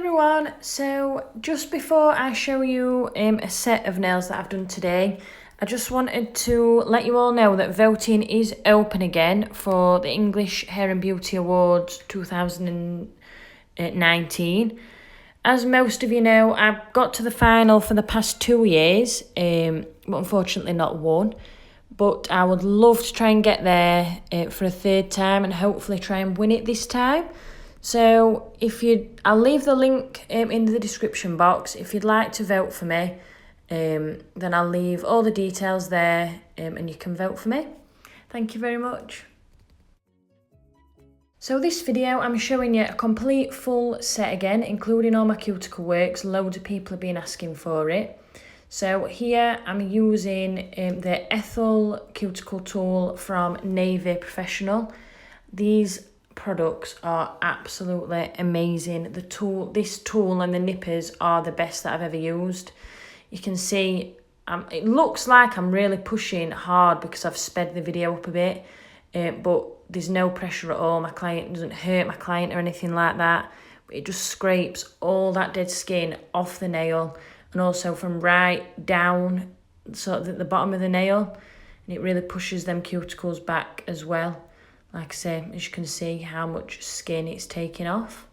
everyone, so just before I show you a set of nails that I've done today, I just wanted to let you all know that voting is open again for the English Hair and Beauty Awards 2019. As most of you know, I've got to the final for the past 2 years, but unfortunately not won. But I would love to try and get there for a third time and hopefully try and win it this time. So I'll leave the link in the description box. If you'd like to vote for me, then I'll leave all the details there and you can vote for me. Thank you very much. So this video, I'm showing you a complete full set again, including all my cuticle works. Loads of people have been asking for it. So here I'm using the Ethel cuticle tool from Navy Professional. These products are absolutely amazing. This tool and the nippers are the best that I've ever used. You can see it looks like I'm really pushing hard because I've sped the video up a bit, but there's no pressure at all. My client doesn't hurt my client or anything like that. It just scrapes all that dead skin off the nail and also from right down sort of at the bottom of the nail, and it really pushes them cuticles back as well. Like I say, as you can see how much skin it's taking off.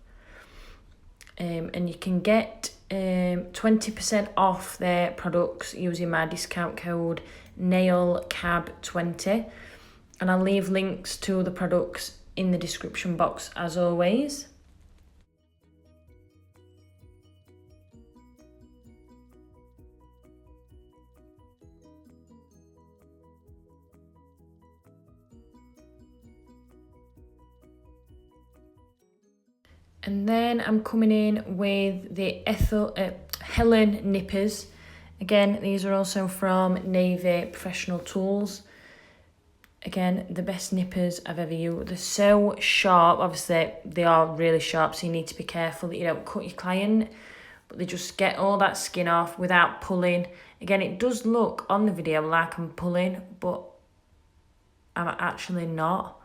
And you can get 20% off their products using my discount code NAILCAB20. And I'll leave links to the products in the description box as always. And then I'm coming in with the Helen nippers. Again, these are also from Navy Professional Tools. Again, the best nippers I've ever used. They're so sharp. Obviously, they are really sharp, so you need to be careful that you don't cut your client. But they just get all that skin off without pulling. Again, it does look on the video like I'm pulling, but I'm actually not.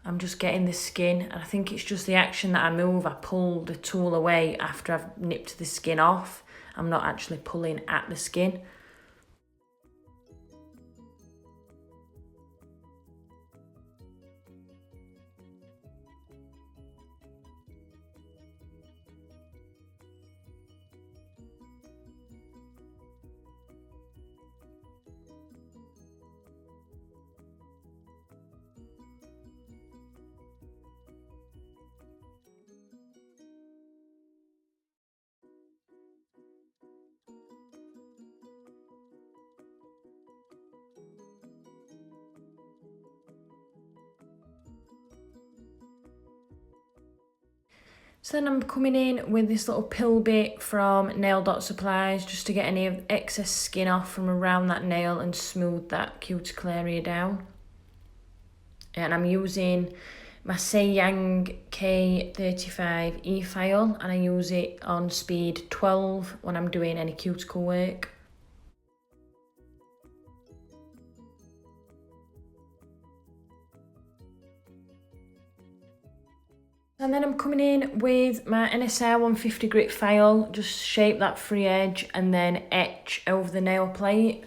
I'm just getting the skin, and I think it's just the action that I move. I pull the tool away after I've nipped the skin off. I'm not actually pulling at the skin. So then I'm coming in with this little pill bit from Nail Dot Supplies just to get any of the excess skin off from around that nail and smooth that cuticle area down. And I'm using my Seiyang K35 e-file, and I use it on speed 12 when I'm doing any cuticle work. And then I'm coming in with my NSR 150 grit file, just shape that free edge and then etch over the nail plate.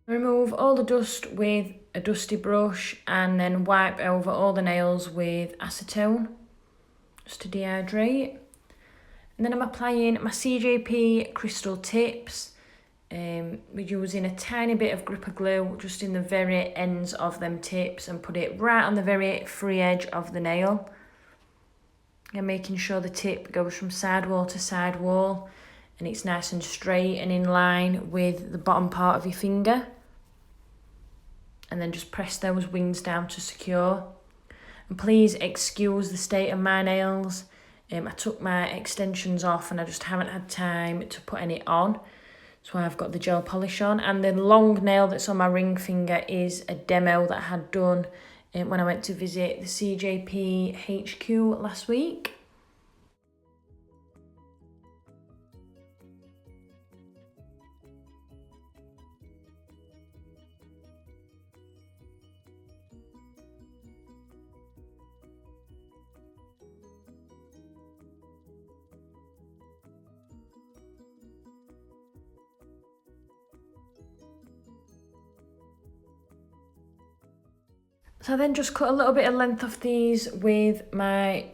Remove all the dust with a dusty brush and then wipe over all the nails with acetone just to dehydrate. And then I'm applying my CJP crystal tips. We're using a tiny bit of gripper glue just in the very ends of them tips and put it right on the very free edge of the nail. And making sure the tip goes from side wall to side wall and it's nice and straight and in line with the bottom part of your finger. And then just press those wings down to secure. And please excuse the state of my nails. I took my extensions off and I just haven't had time to put any on. So I've got the gel polish on. And the long nail that's on my ring finger is a demo that I had done when I went to visit the CJP HQ last week. So I then just cut a little bit of length off these with my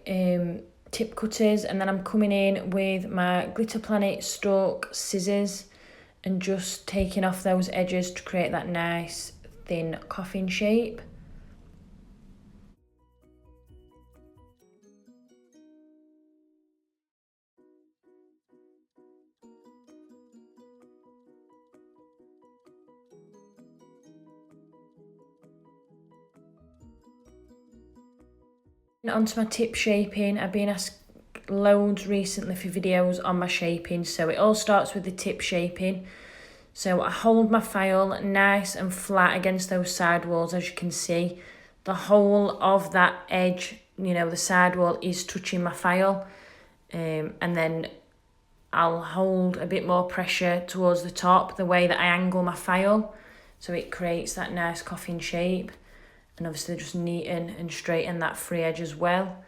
tip cutters, and then I'm coming in with my Glitter Planet stalk scissors and just taking off those edges to create that nice thin coffin shape. Onto my tip shaping. I've been asked loads recently for videos on my shaping, so it all starts with the tip shaping. So I hold my file nice and flat against those side walls, as you can see. The whole of that edge, you know, the side wall is touching my file, and then I'll hold a bit more pressure towards the top, the way that I angle my file, so it creates that nice coffin shape. And obviously just neaten and straighten that free edge as well.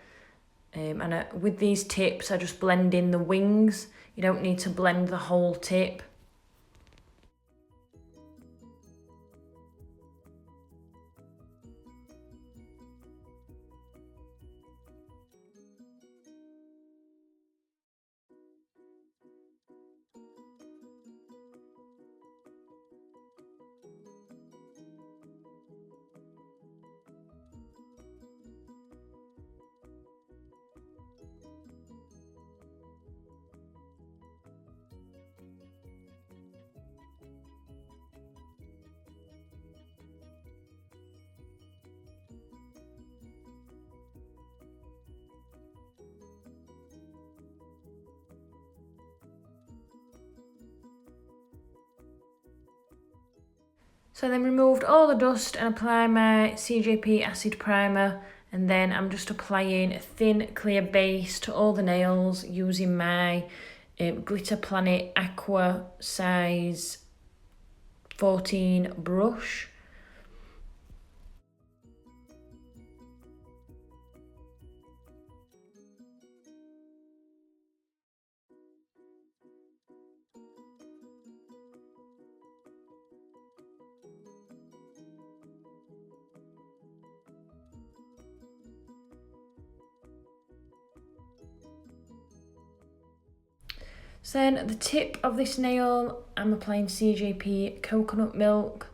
With these tips, I just blend in the wings. You don't need to blend the whole tip. So I then removed all the dust and apply my CJP acid primer, and then I'm just applying a thin clear base to all the nails using my Glitter Planet Aqua size 14 brush. So then at the tip of this nail, I'm applying CJP coconut milk.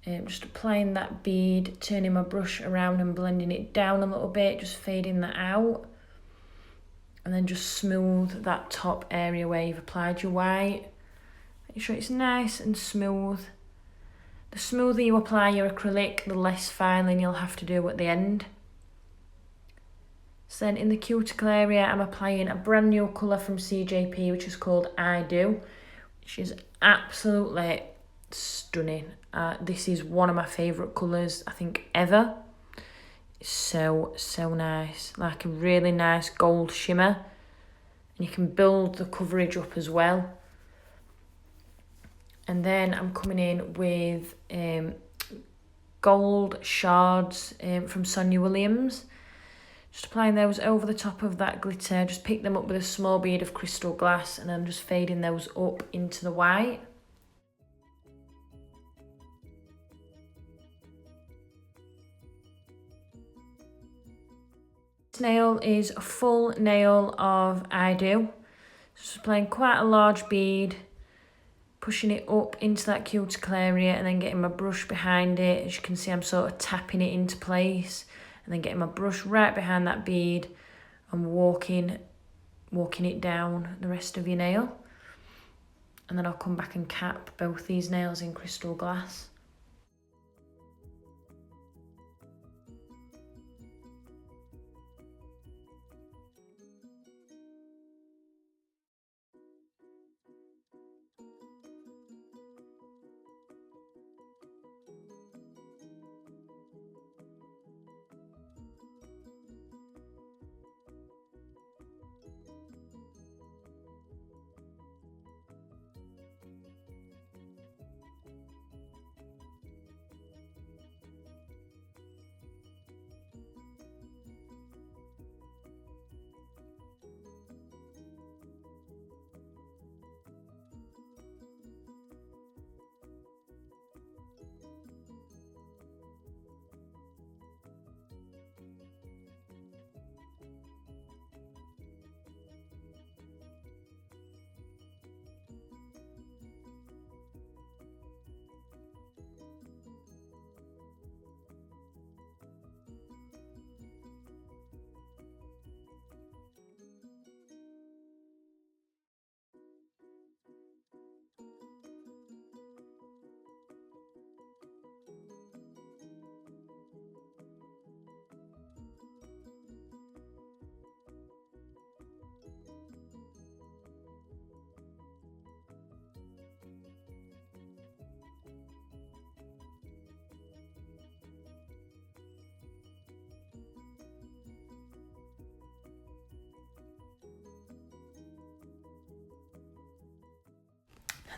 Just applying that bead, turning my brush around and blending it down a little bit, just fading that out. And then just smooth that top area where you've applied your white. Make sure it's nice and smooth. The smoother you apply your acrylic, the less filing you'll have to do at the end. So then in the cuticle area, I'm applying a brand new colour from CJP, which is called I Do, which is absolutely stunning. This is one of my favourite colours, I think, ever. It's so nice. Like a really nice gold shimmer. And you can build the coverage up as well. And then I'm coming in with gold shards from Sonia Williams. Just applying those over the top of that glitter. Just pick them up with a small bead of crystal glass and I'm just fading those up into the white. nail is a full nail of I Do. Just applying quite a large bead, pushing it up into that cuticle area and then getting my brush behind it. As you can see, I'm sort of tapping it into place and then getting my brush right behind that bead and walking it down the rest of your nail. And then I'll come back and cap both these nails in crystal glass.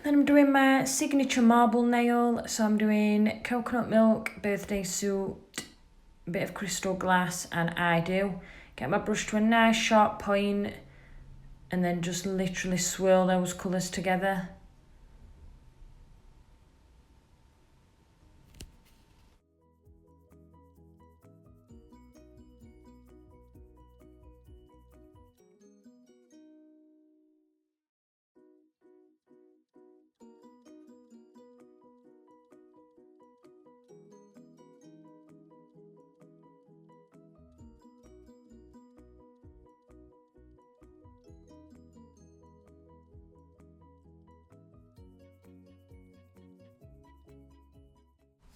Then I'm doing my signature marble nail. So I'm doing coconut milk, birthday suit, a bit of crystal glass and I Do. Get my brush to a nice sharp point and then just literally swirl those colours together.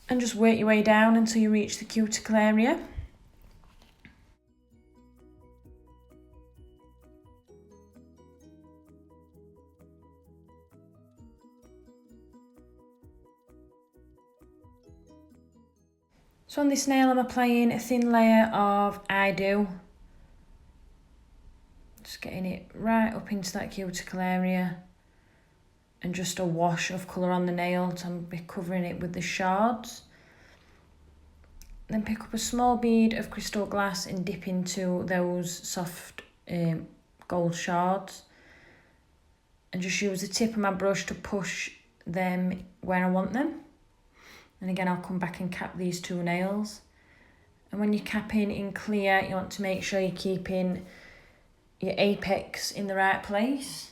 And just work your way down until you reach the cuticle area. So on this nail I'm applying a thin layer of I Do. Just getting it right up into that cuticle area. And just a wash of colour on the nail, so I'm be covering it with the shards. Then pick up a small bead of crystal glass and dip into those soft gold shards. And just use the tip of my brush to push them where I want them. And again, I'll come back and cap these two nails. And when you're capping in clear, you want to make sure you're keeping your apex in the right place.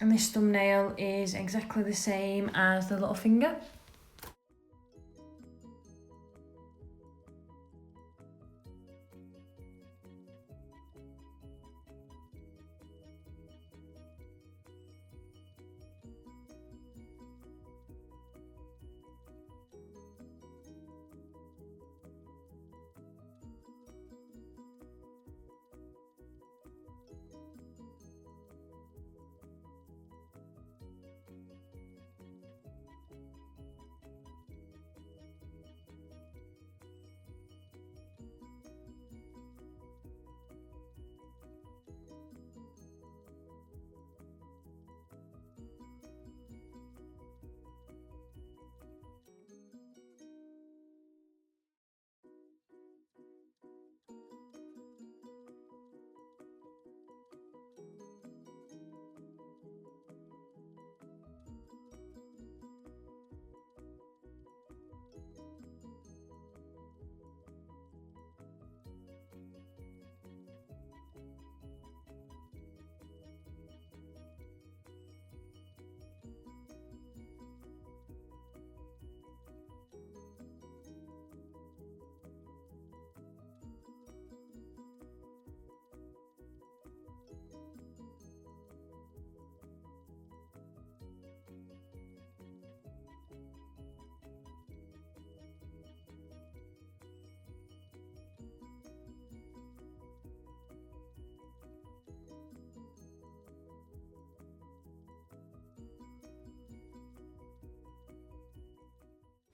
And this thumbnail is exactly the same as the little finger.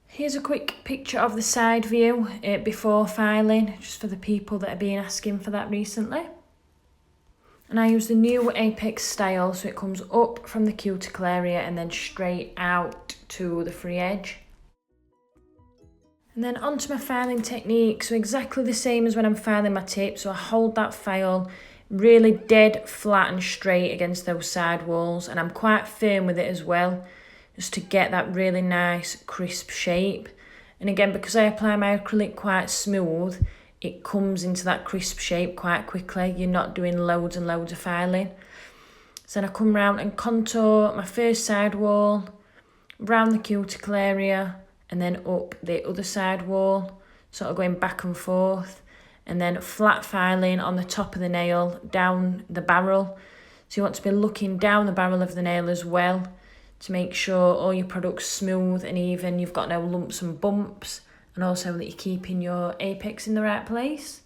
Here's a quick picture of the side view before filing, just for the people that have been asking for that recently. And I use the new Apex style, so it comes up from the cuticle area and then straight out to the free edge. And then onto my filing technique, so exactly the same as when I'm filing my tip. So I hold that file really dead flat and straight against those side walls, and I'm quite firm with it as well, just to get that really nice crisp shape. And again, because I apply my acrylic quite smooth, it comes into that crisp shape quite quickly. You're not doing loads and loads of filing. So then I come round and contour my first side wall, round the cuticle area, and then up the other side wall, sort of going back and forth, and then flat filing on the top of the nail, down the barrel. So you want to be looking down the barrel of the nail as well, to make sure all your product's smooth and even, you've got no lumps and bumps, and also that you're keeping your apex in the right place.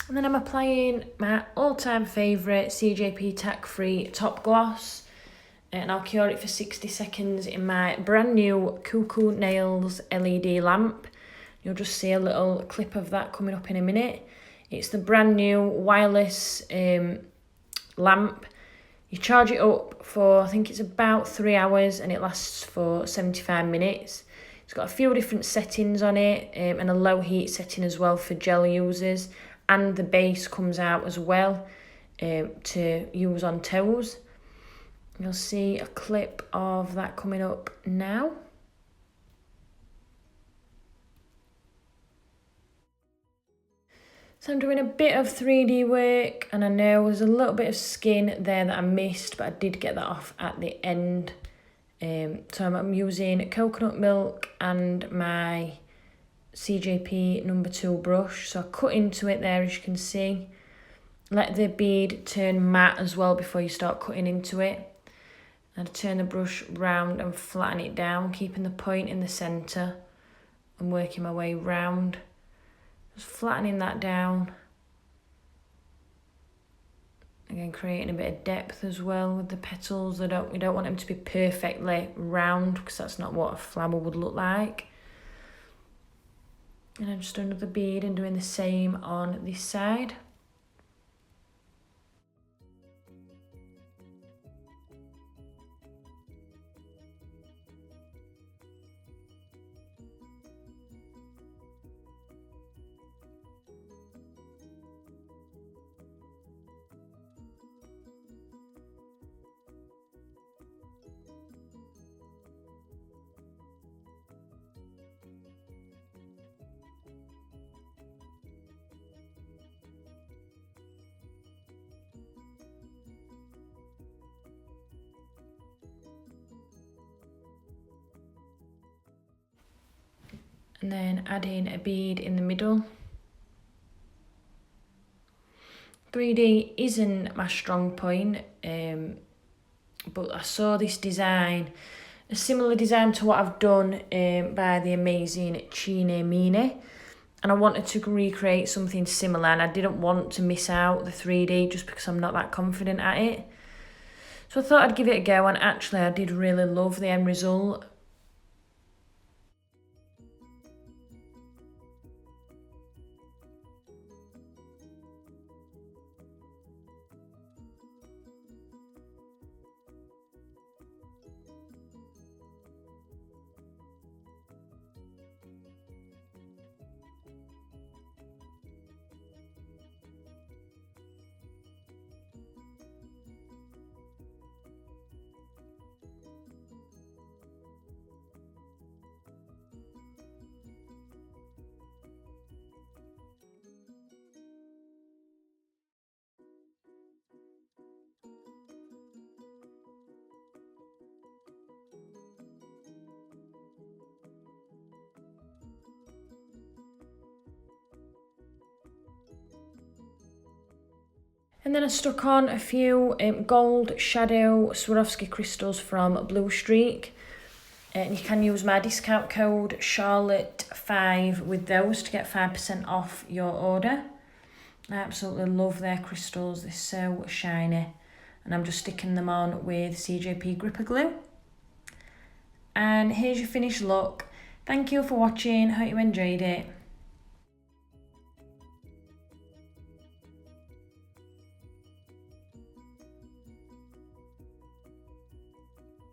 And then I'm applying my all-time favourite CJP Tack Free Top Gloss. And I'll cure it for 60 seconds in my brand new Cuticle Nails LED lamp. You'll just see a little clip of that coming up in a minute. It's the brand new wireless lamp. You charge it up for, I think it's about 3 hours, and it lasts for 75 minutes. It's got a few different settings on it, and a low heat setting as well for gel users. And the base comes out as well to use on toes. You'll see a clip of that coming up now. So I'm doing a bit of 3D work, and I know there's a little bit of skin there that I missed, but I did get that off at the end. So I'm using coconut milk and my CJP number 2 brush. So I cut into it there, as you can see. Let the bead turn matte as well before you start cutting into it. And turn the brush round and flatten it down, keeping the point in the centre and working my way round. Just flattening that down. Again, creating a bit of depth as well with the petals. We don't want them to be perfectly round, because that's not what a flower would look like. And I'm just another bead and doing the same on this side. And then add in a bead in the middle. 3D isn't my strong point, but I saw this design, a similar design to what I've done by the amazing Chine Mine, and I wanted to recreate something similar, and I didn't want to miss out the 3D just because I'm not that confident at it. So I thought I'd give it a go, and actually I did really love the end result. And then I stuck on a few gold shadow Swarovski crystals from Blue Streak. And you can use my discount code Charlotte5 with those to get 5% off your order. I absolutely love their crystals, they're so shiny. And I'm just sticking them on with CJP Gripper Glue. And here's your finished look. Thank you for watching, hope you enjoyed it.